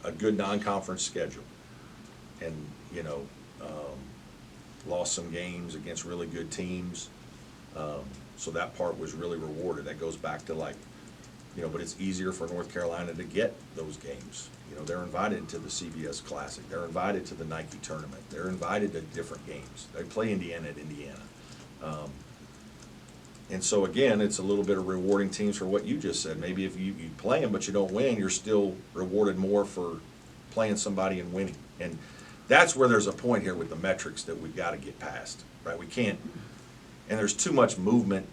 a good non-conference schedule, and lost some games against really good teams. So that part was really rewarded. That goes back to but it's easier for North Carolina to get those games. They're invited to the CBS Classic. They're invited to the Nike tournament. They're invited to different games. They play Indiana at Indiana. And so again, it's a little bit of rewarding teams for what you just said. Maybe if you play them but you don't win, you're still rewarded more for playing somebody and winning. And that's where there's a point here with the metrics that we've got to get past, right? We can't, and there's too much movement.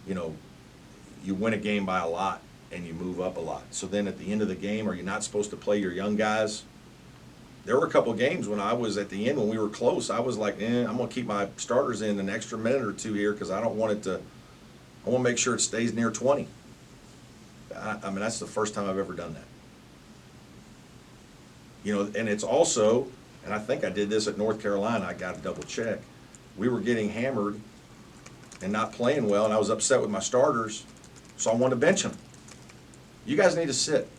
You win a game by a lot and you move up a lot. So then at the end of the game, are you not supposed to play your young guys? There were a couple of games when I was at the end, when we were close, I was like, I'm going to keep my starters in an extra minute or two here because I want to make sure it stays near 20. I mean, that's the first time I've ever done that. And it's also, and I think I did this at North Carolina, I got to double check. We were getting hammered and not playing well, and I was upset with my starters, so I wanted to bench them. You guys need to sit.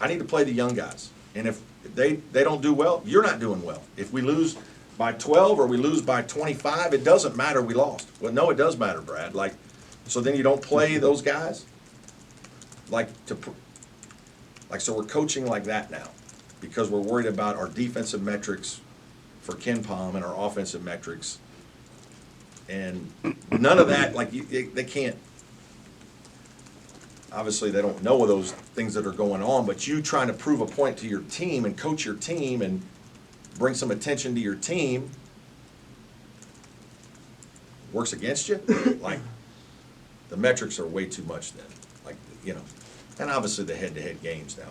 I need to play the young guys. And if they don't do well, you're not doing well. If we lose by 12 or we lose by 25, it doesn't matter we lost. Well, no, it does matter, Brad. So then you don't play those guys? So we're coaching like that now because we're worried about our defensive metrics for Ken Palm and our offensive metrics. And none of that, they can't, obviously they don't know of those things that are going on, but you trying to prove a point to your team and coach your team and bring some attention to your team works against you. The metrics are way too much then. And obviously the head-to-head games now.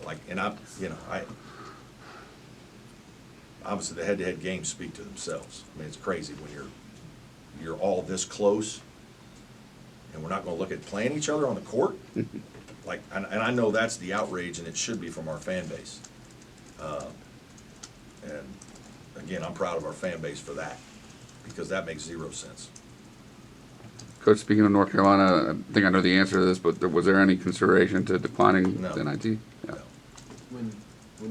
Obviously the head-to-head games speak to themselves. I mean, it's crazy when you're all this close, and we're not going to look at playing each other on the court. And I know that's the outrage, and it should be from our fan base. And again, I'm proud of our fan base for that, because that makes zero sense. Coach, speaking of North Carolina, I think I know the answer to this, but was there any consideration to declining No. the NIT? No. When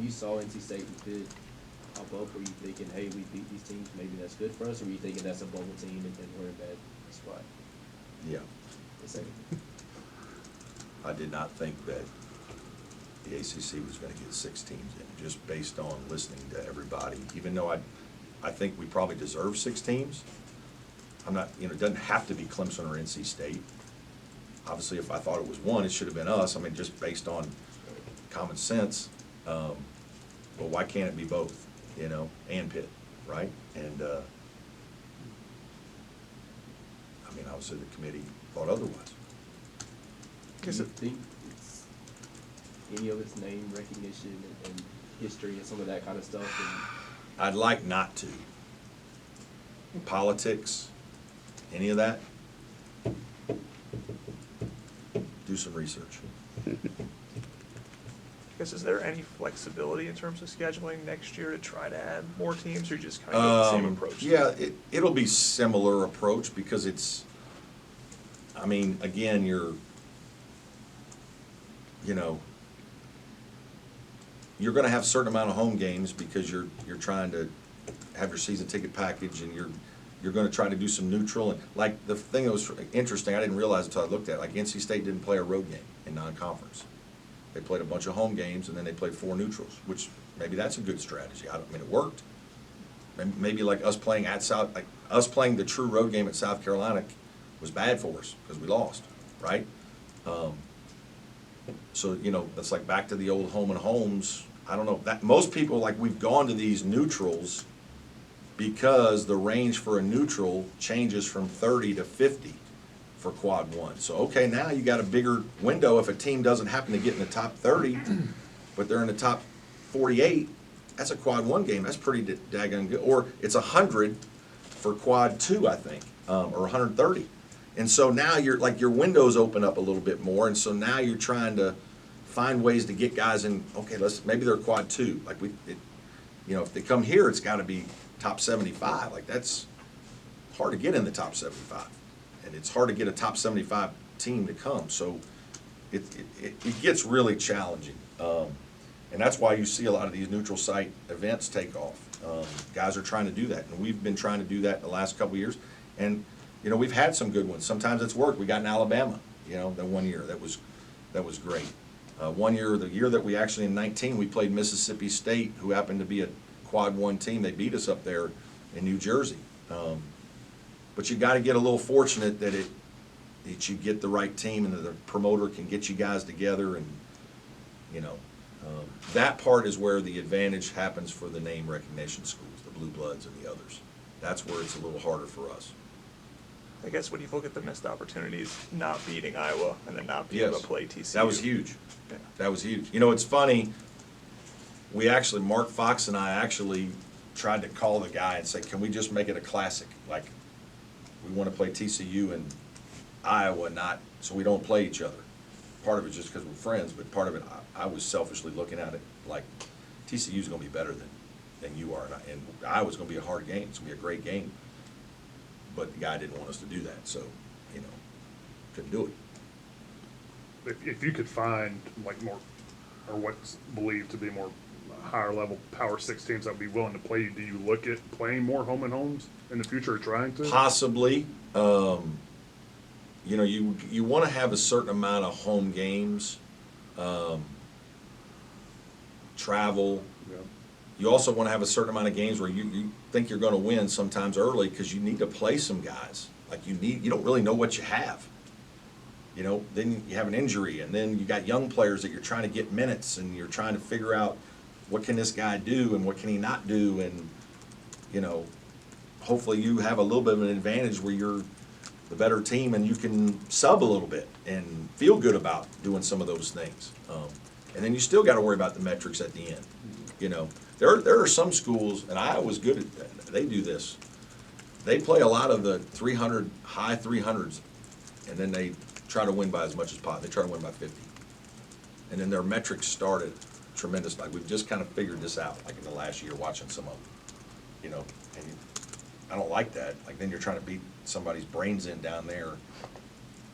you saw NC State and Pitt pop up, were you thinking, hey, we beat these teams, maybe that's good for us, or were you thinking that's a bubble team and we're in a bad spot? Yeah. The second. I did not think that the ACC was going to get 6 teams in, just based on listening to everybody. Even though I think we probably deserve 6 teams. I'm not, it doesn't have to be Clemson or NC State. Obviously, if I thought it was one, it should have been us. I mean, just based on common sense. But why can't it be both, and Pitt, right? And, obviously the committee thought otherwise. Do you think it's any of its name recognition and history and some of that kind of stuff? I'd like not to. Politics, any of that, do some research. Is there any flexibility in terms of scheduling next year to try to add more teams, or you just kind of go the same approach? Yeah, it'll be similar approach because it's, again, you're going to have a certain amount of home games because you're trying to have your season ticket package, and you're going to try to do some neutral. And the thing that was interesting, I didn't realize until I looked at it, NC State didn't play a road game in non-conference. They played a bunch of home games, and then they played 4 neutrals, which maybe that's a good strategy. It worked. Maybe us playing us playing the true road game at South Carolina was bad for us because we lost, right? So that's back to the old home and homes. I don't know that most people we've gone to these neutrals because the range for a neutral changes from 30 to 50 for quad 1. So okay, now you got a bigger window. If a team doesn't happen to get in the top 30, but they're in the top 48, that's a quad 1 game. That's pretty daggone good. Or it's 100 for quad 2, I think, or 130. And so now your windows open up a little bit more, and so now you're trying to find ways to get guys in. Okay, maybe they're quad 2. If they come here, it's got to be top 75. That's hard to get in the top 75, and it's hard to get a top 75 team to come. So it gets really challenging. And that's why you see a lot of these neutral site events take off. Guys are trying to do that, and we've been trying to do that the last couple of years. And, you know, we've had some good ones. Sometimes it's worked. We got in Alabama, you know, that one year. That was great. One year, the year that we actually, in 19, we played Mississippi State, who happened to be a quad one team. They beat us up there in New Jersey. But you got to get a little fortunate that you get the right team and that the promoter can get you guys together, and, you know, that part is where the advantage happens for the name recognition schools, the Blue Bloods and the others. That's where it's a little harder for us. I guess when you look at the missed opportunities, not beating Iowa and then not being able Yes, to play TCU. that was huge. Yeah. That was huge. You know, it's funny, Mark Fox and I actually tried to call the guy and say, can we just make it a classic? Like, we want to play TCU and Iowa, not, so we don't play each other. Part of it just because we're friends, but part of it, I was selfishly looking at it like, TCU's going to be better than you are, and Iowa's going to be a hard game. It's going to be a great game. But the guy didn't want us to do that, so, you know, couldn't do it. If you could find like more, or what's believed to be more higher level Power 6 teams that would be willing to play you, do you look at playing more home and homes in the future, or trying to? Possibly. You know, you want to have a certain amount of home games, travel. Yeah. You also want to have a certain amount of games where you think you're going to win sometimes early, because you need to play some guys. Like you don't really know what you have. You know, then you have an injury, and then you got young players that you're trying to get minutes, and you're trying to figure out what can this guy do and what can he not do, and, you know, hopefully you have a little bit of an advantage where you're the better team and you can sub a little bit and feel good about doing some of those things. And then you still got to worry about the metrics at the end. You know, there are some schools, and Iowa's good at that. They do this. They play a lot of the 300, high 300s, and then they try to win by as much as possible. They try to win by 50. And then their metrics started tremendous. Like, we've just kind of figured this out, like in the last year, watching some of them. You know, and I don't like that. Like, then you're trying to beat somebody's brains in down there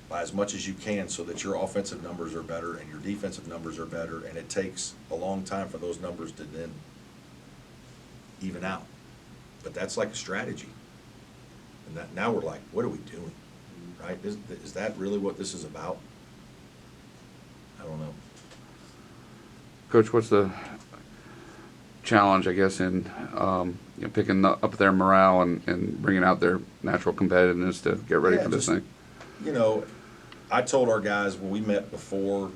by as much as you can, so that your offensive numbers are better and your defensive numbers are better, and it takes a long time for those numbers to then even out. But that's like a strategy. And that, now we're like, what are we doing? Right? Is that really what this is about? I don't know. Coach, what's the challenge, I guess, in picking up their morale and bringing out their natural competitiveness to get ready for this thing? You know, I told our guys when we met before,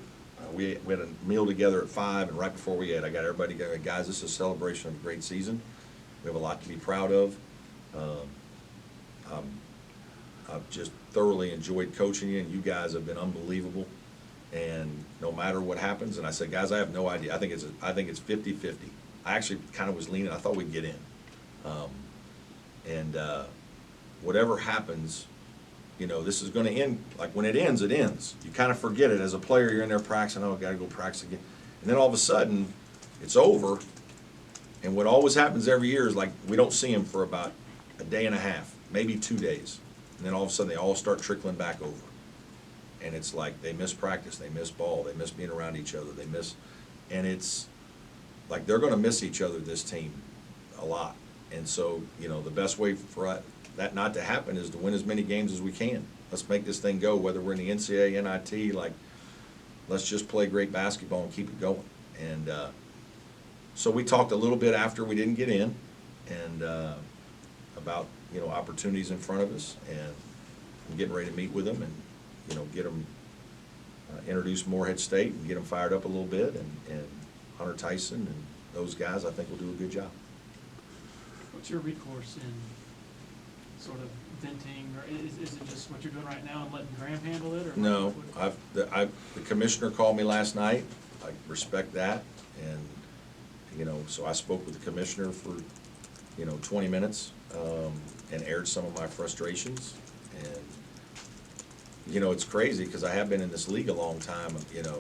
we had a meal together at 5, and right before we ate, I got everybody together. Guys, this is a celebration of a great season. We have a lot to be proud of. I've just thoroughly enjoyed coaching you, and you guys have been unbelievable. And no matter what happens, and I said, guys, I have no idea. I think it's 50-50. I actually kind of was leaning. I thought we'd get in. Whatever happens, you know, this is going to end. Like, when it ends, it ends. You kind of forget it. As a player, you're in there practicing. Oh, I got to go practice again. And then all of a sudden, it's over. And what always happens every year is, like, we don't see them for about a day and a half, maybe 2 days. And then all of a sudden, they all start trickling back over. And it's like they miss practice, they miss ball, they miss being around each other, and it's like they're going to miss each other, this team, a lot. And so, you know, the best way for that not to happen is to win as many games as we can. Let's make this thing go, whether we're in the NCAA, NIT, like, let's just play great basketball and keep it going. And so we talked a little bit after we didn't get in, and about, you know, opportunities in front of us, and I'm getting ready to meet with them and, you know, get them introduce Morehead State and get them fired up a little bit, and Hunter Tyson and those guys, I think, will do a good job. What's your recourse in sort of venting, or is it just what you're doing right now and letting Graham handle it? Or No, the commissioner called me last night. I respect that, and, you know, so I spoke with the commissioner for, you know, 20 minutes and aired some of my frustrations. And, you know, it's crazy because I have been in this league a long time. You know,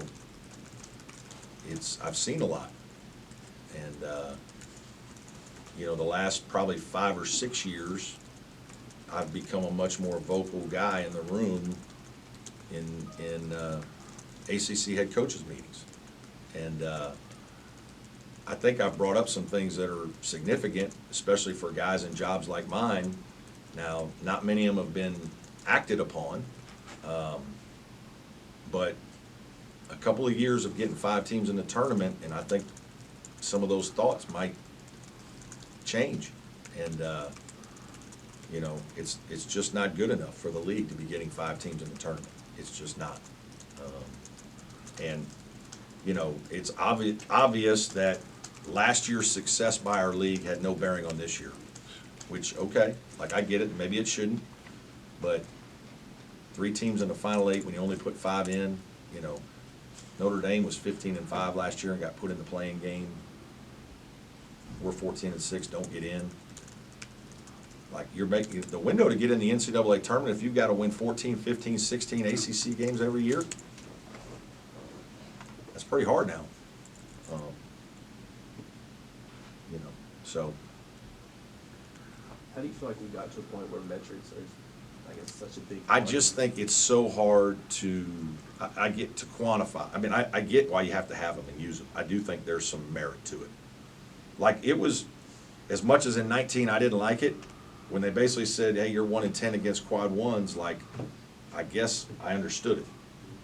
I've seen a lot, and you know, the last probably 5 or 6 years, I've become a much more vocal guy in the room in ACC head coaches meetings, and I think I've brought up some things that are significant, especially for guys in jobs like mine. Now, not many of them have been acted upon, but a couple of years of getting 5 teams in the tournament, and I think some of those thoughts might change. And, you know, it's just not good enough for the league to be getting 5 teams in the tournament. It's just not. And, you know, it's obvious that last year's success by our league had no bearing on this year, which, okay, like I get it, maybe it shouldn't, but 3 teams in the Final 8 when you only put 5 in, you know, Notre Dame was 15-5 last year and got put in the playing game. We're 14-6, don't get in. Like, you're making, the window to get in the NCAA tournament, if you've got to win 14, 15, 16 ACC games every year, that's pretty hard now. You know, so. How do you feel like we got to a point where metrics are, I guess, such a big I part? just think it's so hard to, I get to quantify. I mean, I get why you have to have them and use them. I do think there's some merit to it. Like, it was, as much as in 19 I didn't like it, when they basically said, hey, you're 1-10 against quad ones, like, I guess I understood it,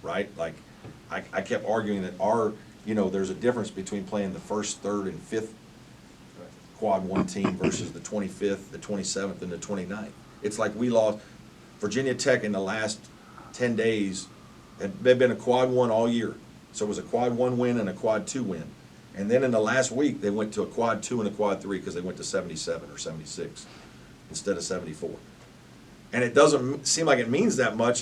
right? Like, I kept arguing that you know, there's a difference between playing the first, third, and fifth quad one team versus the 25th, the 27th, and the 29th. It's like we lost Virginia Tech in the last 10 days. They've been a quad one all year. So it was a quad one win and a quad two win. And then in the last week, they went to a quad two and a quad three because they went to 77 or 76 instead of 74. And it doesn't seem like it means that much